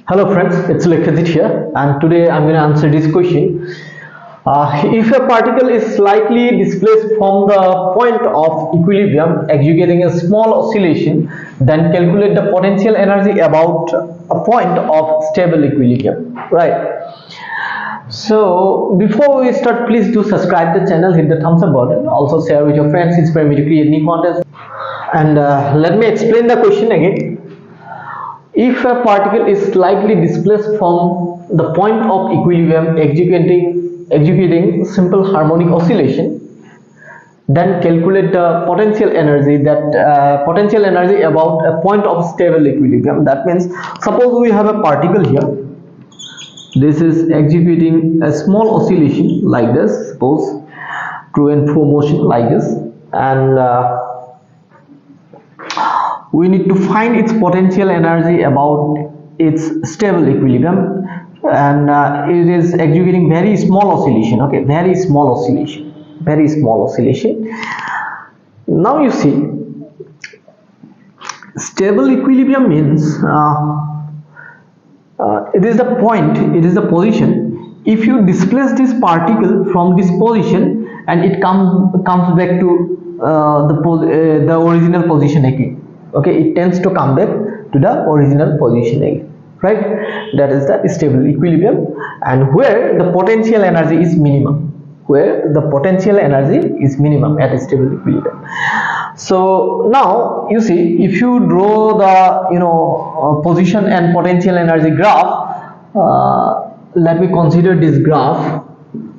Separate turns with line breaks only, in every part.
Hello friends, it's Lekhatit here, and today I'm going to answer this question. If a particle is slightly displaced from the point of equilibrium executing a small oscillation, then calculate the potential energy about a point of stable equilibrium. Right. So before we start, please do subscribe the channel, hit the thumbs up button, also share with your friends, inspire me to create new content. And let me explain the question again. If a particle is slightly displaced from the point of equilibrium executing simple harmonic oscillation, then calculate the potential energy about a point of stable equilibrium. That means, suppose we have a particle here. This is executing a small oscillation like this, suppose to and fro motion like this, and we need to find its potential energy about its stable equilibrium, and it is executing very small oscillation. Okay, very small oscillation. Now you see, stable equilibrium means it is the position. If you displace this particle from this position and it comes back to the original position again. Okay, it tends to come back to the original position again, right? That is the stable equilibrium, and where the potential energy is minimum, at a stable equilibrium. So now you see, if you draw the position and potential energy graph, let me consider this graph.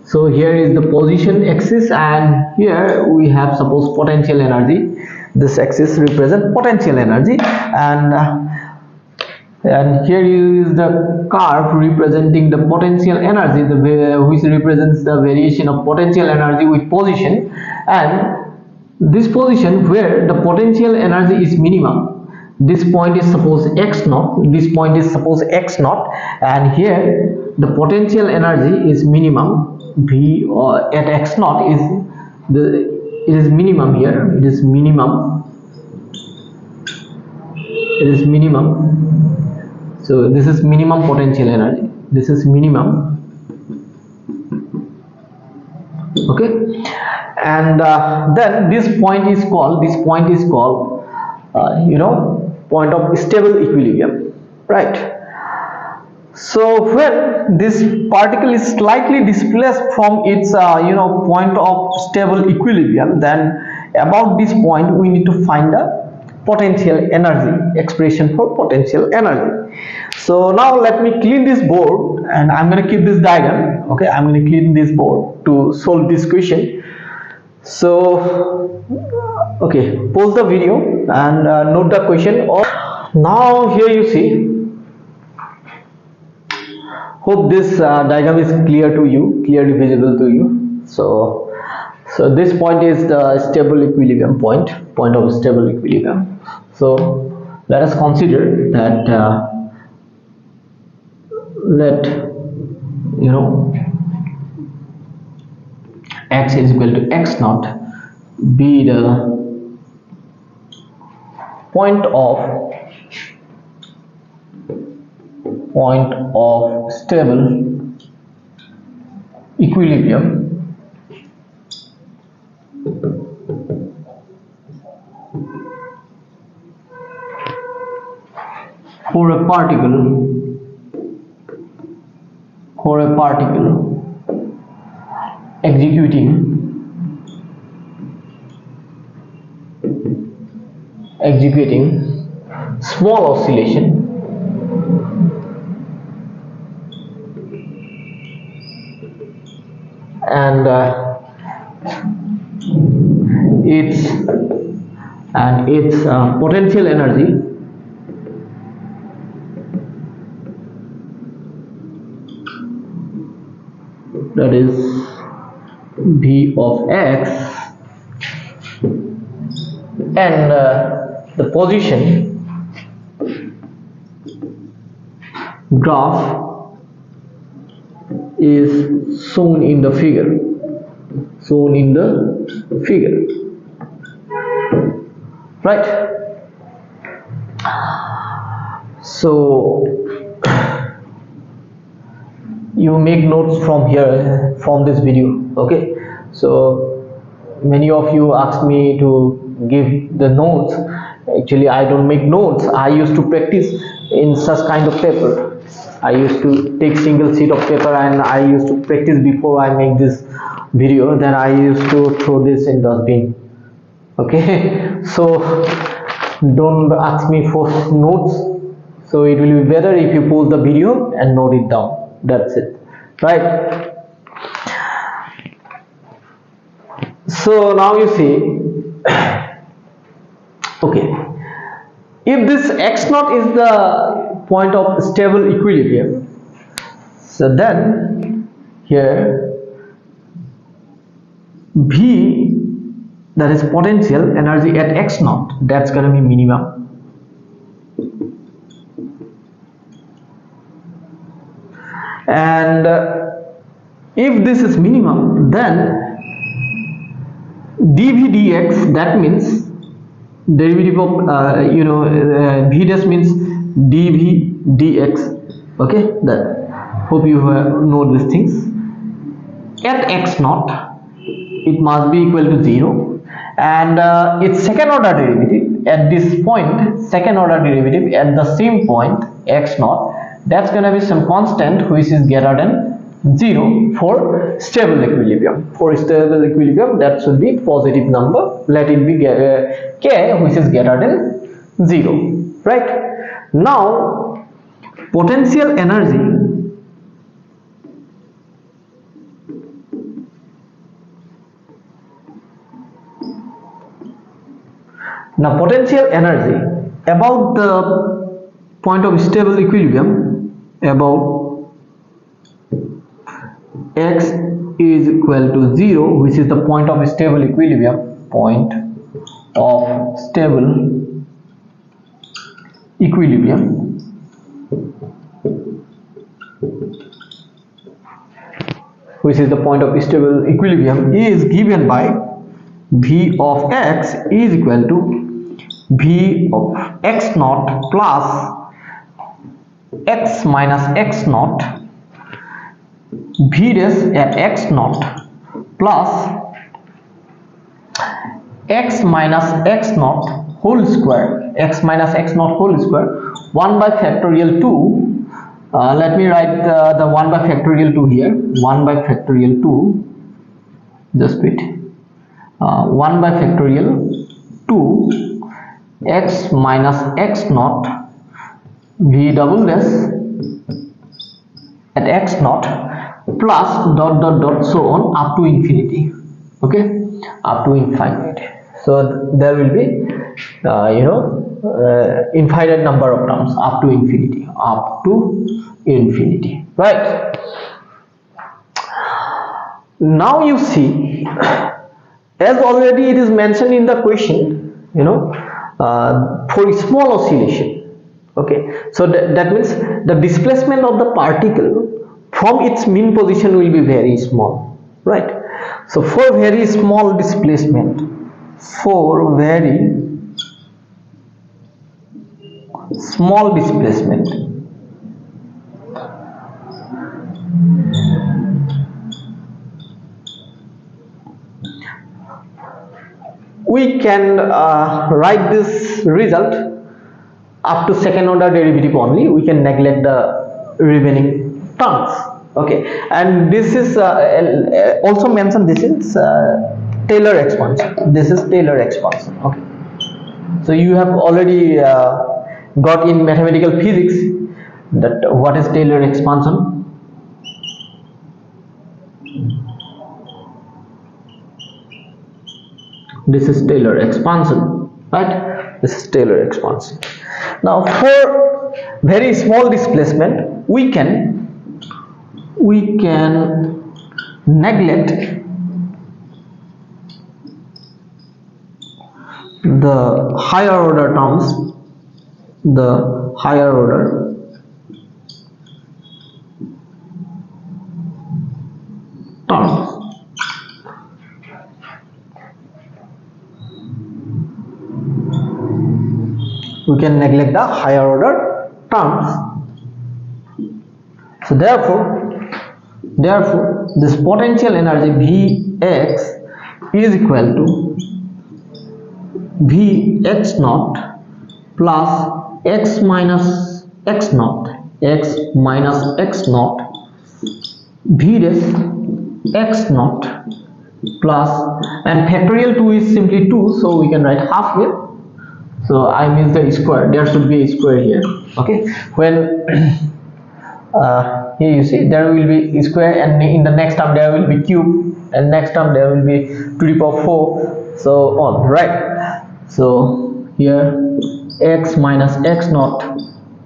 So here is the position axis, and here we have, suppose, potential energy. This axis represents potential energy, and here is the curve representing the potential energy, which represents the variation of potential energy with position. And this position where the potential energy is minimum, this point is suppose x naught, and here the potential energy is minimum, v at x naught it is minimum here, it is minimum. So this is minimum potential energy, this is minimum. Okay, and then this point is called point of stable equilibrium, right? So when this particle is slightly displaced from its point of stable equilibrium, then about this point we need to find the potential energy, expression for potential energy. So now let me clean this board, and I'm going to keep this diagram. Okay, I'm going to clean this board to solve this question. So okay, pause the video and note the question. Now here you see, hope this diagram is clearly visible to you. So this point is the stable equilibrium point of stable equilibrium. So let us consider that let x is equal to x naught be the point of stable equilibrium for a particle executing small oscillation and its potential energy that is v of x, and the position graph is shown in the figure. Right? So you make notes from here, from this video. Okay, so many of you asked me to give the notes. Actually, I don't make notes. I used to practice in such kind of paper. I used to take single sheet of paper and I used to practice before I make this video. Then I used to throw this in dustbin. Okay, so don't ask me for notes. So it will be better if you pause the video and note it down. That's it, right? So now you see, okay, if this x naught is the point of stable equilibrium, so then here V, that is potential energy at x naught, that's gonna be minimum. And if this is minimum, then dv dx, that means derivative of v dash means dv dx. Okay, that hope you know these things. At x naught, it must be equal to 0, and its second order derivative at this point, second order derivative at the same point x naught, that's gonna be some constant which is greater than 0 for stable equilibrium. For stable equilibrium, that should be positive number. Let it be k, which is greater than 0. Right? Now, potential energy about the point of stable equilibrium, about x is equal to 0, which is the point of stable equilibrium, point of stable equilibrium, which is the point of stable equilibrium, is given by V of x is equal to V of x naught plus x minus x naught, V dash at x naught plus x minus x naught whole square, x minus x naught whole square, 1 by factorial 2. Let me write the 1 by factorial 2 here. 1 by factorial 2, just wait. 1 by factorial 2 x minus x naught v double dash at x naught plus dot dot dot so on up to infinity. Okay, up to infinity. So there will be infinite number of terms up to infinity, right? Now you see, as already it is mentioned in the question, for small oscillation. Okay, so that means the displacement of the particle from its mean position will be very small, right? So for very small displacement, we can write this result up to second order derivative only. We can neglect the remaining terms. Okay, and this is also mentioned, this is Taylor expansion. This is Taylor expansion. Okay, so you have already got in mathematical physics that what is Taylor expansion. This is Taylor expansion, right? This is Taylor expansion. Now for very small displacement, we can neglect the higher order terms, we can neglect the higher order terms, So therefore this potential energy Vx is equal to Vx naught plus x minus x naught, x minus x naught, V dash x naught plus, and factorial 2 is simply 2, so we can write half here. So I miss the square, there should be a square here. Okay, when here you see there will be square, and in the next term there will be cube, and next term there will be 2 to the power 4, so on, right? So here x minus x naught,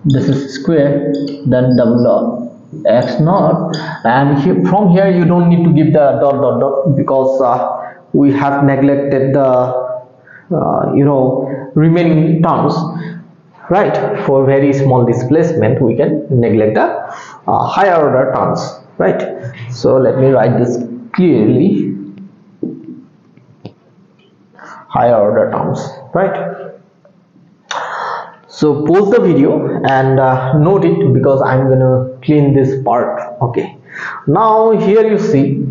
this is square, then double dot x naught, and here, from here you don't need to give the dot dot dot, because we have neglected the remaining terms, right? For very small displacement we can neglect the higher order terms, right? So let me write this clearly, higher order terms, right? So pause the video and note it, because I'm gonna clean this part. Okay, now here you see,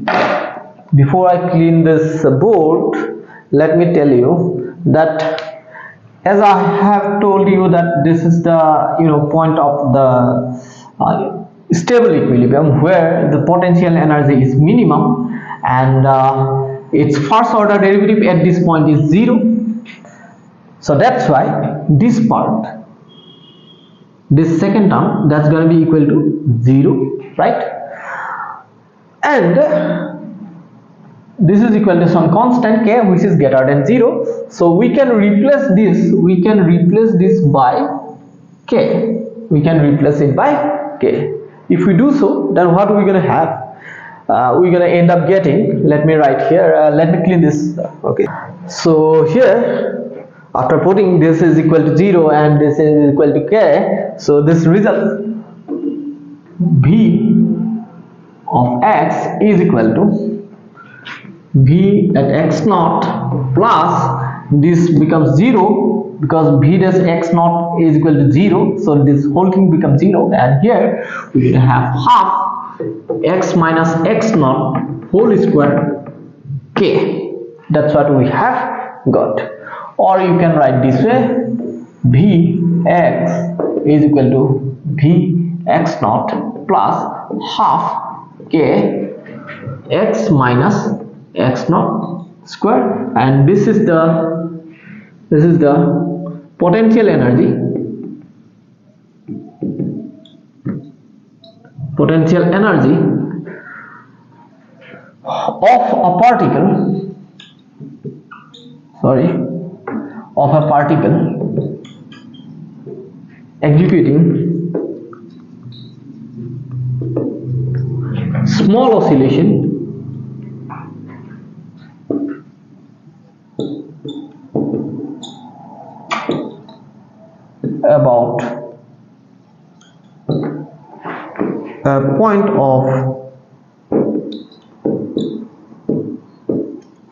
before I clean this board, let me tell you that, as I have told you, that this is the point of the stable equilibrium, where the potential energy is minimum, and its first order derivative at this point is 0. So that's why this part, this second term, that's going to be equal to 0, right? And this is equal to some constant k which is greater than 0, so we can replace this by k, we can replace it by k. If we do so, then what are we going to have? We're going to end up getting, let me write here, let me clean this. Okay, so here, after putting this is equal to 0 and this is equal to k, so this result V of x is equal to V at x naught plus, this becomes 0 because V dash x naught is equal to 0, so this whole thing becomes 0, and here we will have half x minus x naught whole square k. That's what we have got. Or you can write this way, Vx is equal to Vx naught plus half k x minus x naught square, and this is the potential energy of a particle executing small oscillation about a point of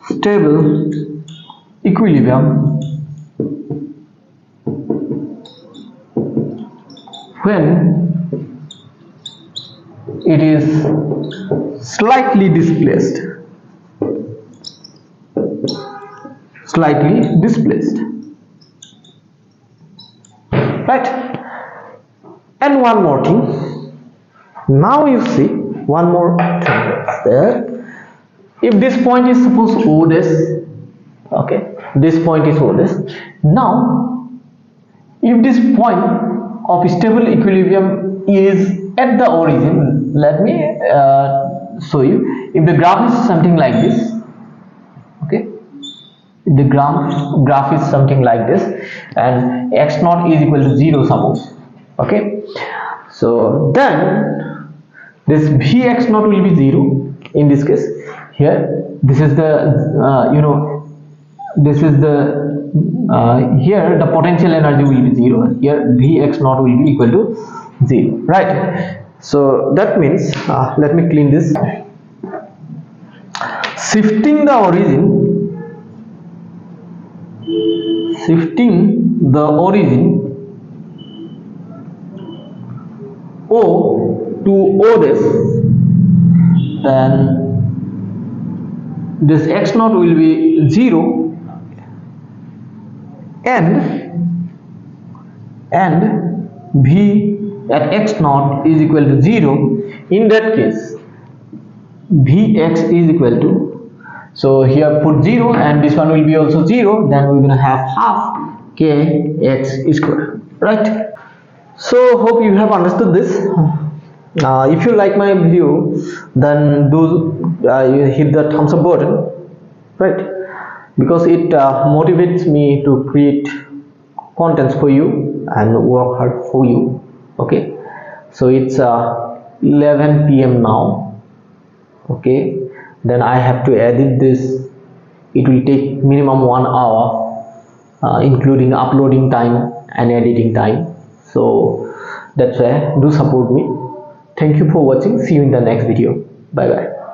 stable equilibrium when it is slightly displaced, right? And one more thing, now you see one more thing there. If this point is suppose O this, okay, this point is O this. Now if this point of stable equilibrium is at the origin, let me show you. If the graph is something like this, okay, if the graph is something like this, and x naught is equal to 0 suppose, okay, so then this Vx naught will be 0 in this case. Here this is the this is the here the potential energy will be 0, here Vx naught will be equal to 0, right? So that means let me clean this. Shifting the origin O to O this, then this x0 will be 0 and V at x0 is equal to 0. In that case, Vx is equal to, so here put 0 and this one will be also 0, then we're gonna have half kx square, right? So hope you have understood this. If you like my video, then do you hit the thumbs up button, right? Because it motivates me to create contents for you and work hard for you. Okay, so it's 11 p.m. now. Okay, then I have to edit this. It will take minimum 1 hour, including uploading time and editing time. So that's why do support me. Thank you for watching. See you in the next video. Bye bye.